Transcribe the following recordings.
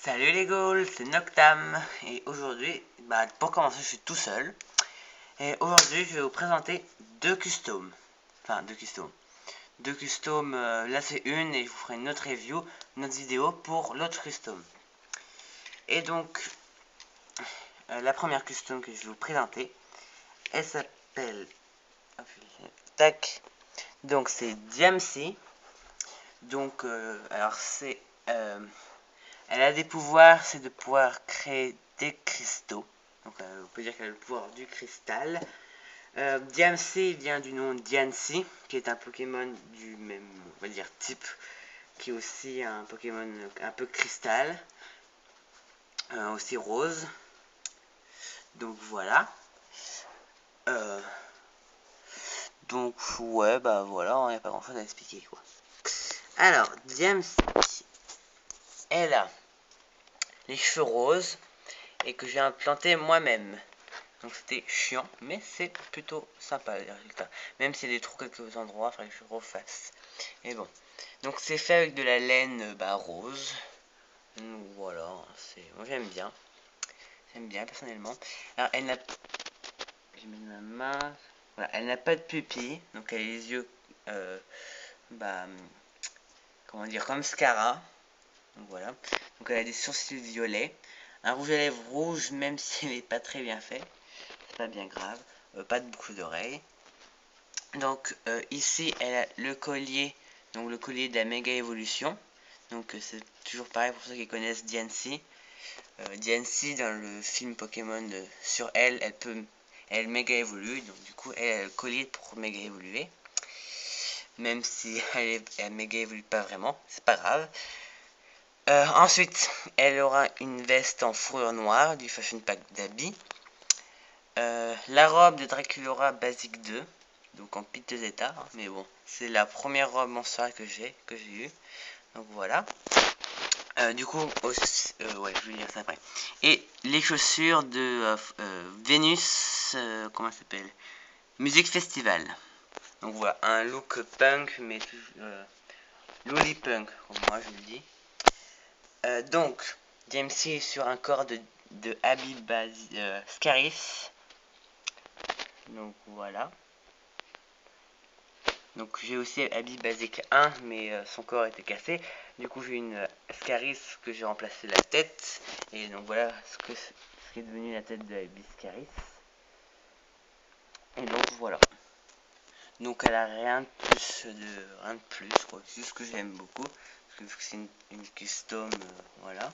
Salut les ghouls, c'est Noctam et aujourd'hui, pour commencer, je suis tout seul. Et aujourd'hui, je vais vous présenter deux customs. Enfin, deux customs. Deux customs, là c'est une et je vous ferai une autre review, une autre vidéo pour l'autre custom. Et donc, la première custom que je vais vous présenter, elle s'appelle... Tac. Donc c'est DMC. Donc, alors c'est... elle a des pouvoirs, c'est de pouvoir créer des cristaux. Donc on peut dire qu'elle a le pouvoir du cristal. Diancie vient du nom Diancie, qui est un Pokémon du même, on va dire, type, qui est aussi un Pokémon un peu cristal, aussi rose. Donc voilà. Donc ouais, bah voilà, il n'y a pas grand chose à expliquer quoi. Alors, Diancie, elle a les cheveux roses et que j'ai implanté moi-même. Donc c'était chiant, mais c'est plutôt sympa les résultats. Même s'il y a des trous quelques endroits, il faudrait que je refasse. Et bon. Donc c'est fait avec de la laine rose. Donc voilà, moi j'aime bien. J'aime bien personnellement. Alors elle n'a... Je mets ma main. Voilà, elle n'a pas de pupille. Donc elle a les yeux... comment dire, comme Scara. Donc voilà. Donc elle a des sourcils violets. Un rouge à lèvres rouge, même s'il n'est pas très bien fait. C'est pas bien grave. Pas de boucle d'oreille. Donc ici elle a le collier, donc le collier de la méga évolution. Donc c'est toujours pareil pour ceux qui connaissent Diancie. Diancie dans le film Pokémon sur elle, elle méga évolue, donc du coup elle a le collier pour méga évoluer. Même si elle méga évolue pas vraiment, c'est pas grave. Ensuite, elle aura une veste en fourrure noire du Fashion Pack d'habits. La robe de Draculaura Basique 2, donc en piteux état, hein, mais bon, c'est la première robe en soirée que j'ai eue, donc voilà. Du coup, ouais, je vais dire ça après. Et les chaussures de Vénus, comment ça s'appelle, Musique Festival. Donc voilà, un look punk, mais loli punk, comme moi je le dis. Donc, DMC est sur un corps de Habib Scaris. Donc voilà. Donc j'ai aussi Abby Basic 1, mais son corps était cassé. Du coup j'ai une Scaris que j'ai remplacé la tête. Et donc voilà ce qui est devenu la tête de Abby Scaris. Et donc voilà. Donc elle a rien de plus quoi. C'est juste que j'aime beaucoup. Parce que vu que c'est une custom, voilà.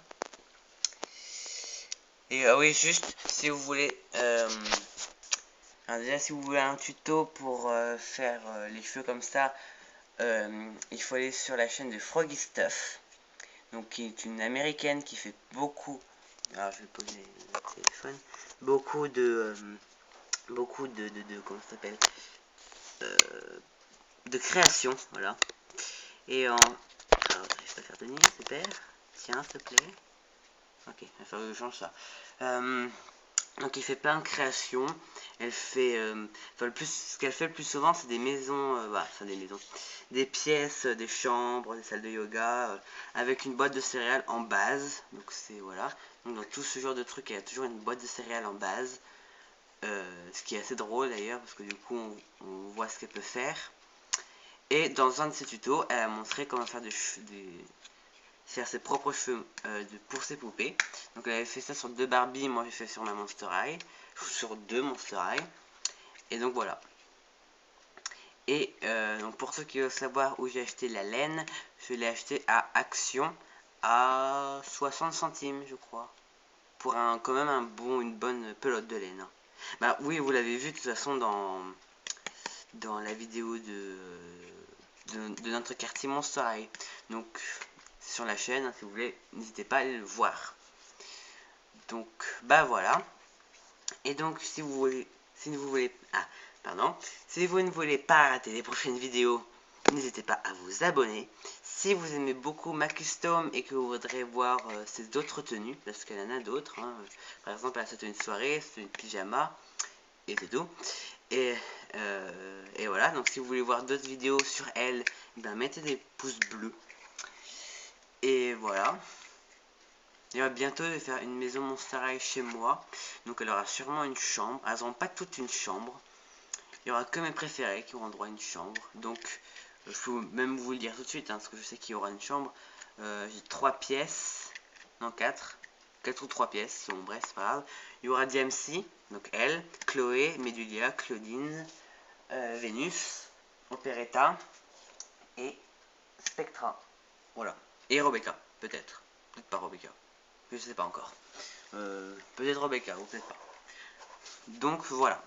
Et oui, juste si vous voulez... alors déjà si vous voulez un tuto pour faire les cheveux comme ça, il faut aller sur la chaîne de Froggy Stuff, donc qui est une américaine qui fait beaucoup, alors je vais poser le téléphone, beaucoup de comment ça s'appelle, de création, voilà. Et alors je vais pas faire tenir, super, tiens s'il te plaît, ok, il va falloir que je change ça. Donc il fait plein de créations. Elle fait, ce qu'elle fait le plus souvent, c'est des maisons, des pièces, des chambres, des salles de yoga, avec une boîte de céréales en base. Donc c'est voilà. Donc dans tout ce genre de trucs, il y a toujours une boîte de céréales en base, ce qui est assez drôle d'ailleurs parce que du coup on voit ce qu'elle peut faire. Et dans un de ses tutos, elle a montré comment faire faire ses propres cheveux pour ses poupées. Donc elle avait fait ça sur 2 Barbie, moi j'ai fait sur ma Monster High, sur 2 Monster High. Et donc voilà. Et donc pour ceux qui veulent savoir où j'ai acheté la laine, je l'ai acheté à Action à 60 centimes je crois. Pour quand même une bonne pelote de laine. Bah oui, vous l'avez vu de toute façon dans la vidéo de notre quartier Monster High. Donc sur la chaîne, si vous voulez, n'hésitez pas à aller le voir. Donc bah voilà. Et donc si vous voulez si vous ne voulez pas rater les prochaines vidéos, n'hésitez pas à vous abonner. Si vous aimez beaucoup ma custom et que vous voudrez voir ses autres tenues, parce qu'elle en a d'autres, hein. Par exemple elle a sa tenue de soirée, sa tenue de pyjama, et c'est tout. Et voilà, donc si vous voulez voir d'autres vidéos sur elle, ben mettez des pouces bleus. Et voilà. Et bientôt, je vais faire une maison Monster High chez moi. Donc, elle aura sûrement une chambre. Elles n'auront pas toutes une chambre. Il y aura que mes préférés qui auront droit à une chambre. Donc, je peux même vous le dire tout de suite, hein, parce que je sais qu'il y aura une chambre. J'ai 3 pièces. Non, 4. 4 ou 3 pièces. Bon, bref, c'est pas grave. Il y aura DMC. Donc, elle, Chloé, Medulia, Claudine, Vénus, Operetta et Spectra. Voilà. Et Rebecca, peut-être. Peut-être pas Rebecca. Je sais pas encore. Peut-être Rebecca ou peut-être pas. Donc voilà.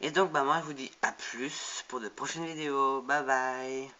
Et donc bah moi je vous dis à plus pour de prochaines vidéos. Bye bye.